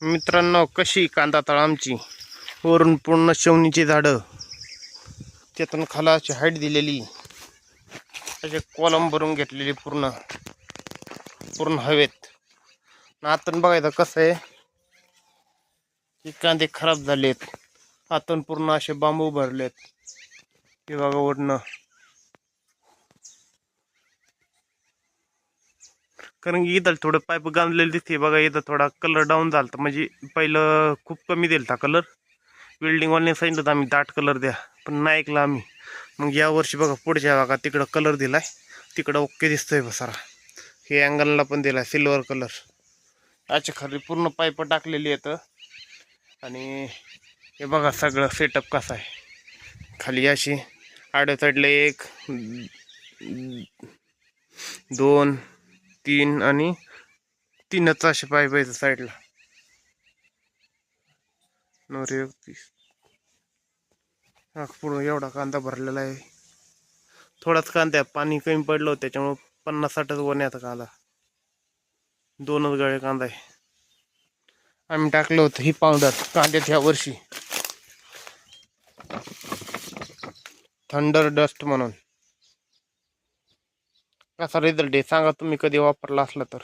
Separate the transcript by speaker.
Speaker 1: मित्रांनो, कशी कांदा तळ आमची वरून पूर्ण शेवणीची झाडं, त्यातून खालाची हाईट दिलेली, असे कॉलम भरून घेतलेली पूर्ण पूर्ण हवेत. आतून बघायचं कसं आहे की कांदे खराब झालेत. आतून पूर्ण असे बांबू भरलेत. हे बघा ओढणं, कारण की इथं थोडं पाईप गांजलेलं दिसते बघा. इथं थोडा कलर डाऊन झाला, म्हणजे पहिलं खूप कमी दिलता कलर. बिल्डिंगवाल्याने सांगितलं आम्ही दाट कलर द्या, पण नाही ऐकलं आम्ही. मग या वर्षी बघा पुढच्या भागात तिकडं कलर दिलाय, तिकडं ओके दिसतोय बसारा. हे अँगलला पण दिलाय सिल्वर कलर. याच्या खाली पूर्ण पाईप टाकलेली आहेत. आणि हे बघा सगळं सेटअप कसा आहे. खाली अशी आडव्या साईडला 1 2 3 आणि 3च असे पाईप आहेत साईडला. 931 हा पूर्ण एवढा कांदा भरलेला आहे. थोडाच कांदा, पाणी कमी पडलं होतं त्याच्यामुळे 50-60च वण्याचा कांदा, 2च गळे कांदा आहे. आम्ही टाकलं होतं ही पावडर कांद्यात ह्या वर्षी, थंडर डस्ट म्हणून. कसा रिझल्ट आहे सांगा तुम्ही, कधी वापरला असला तर.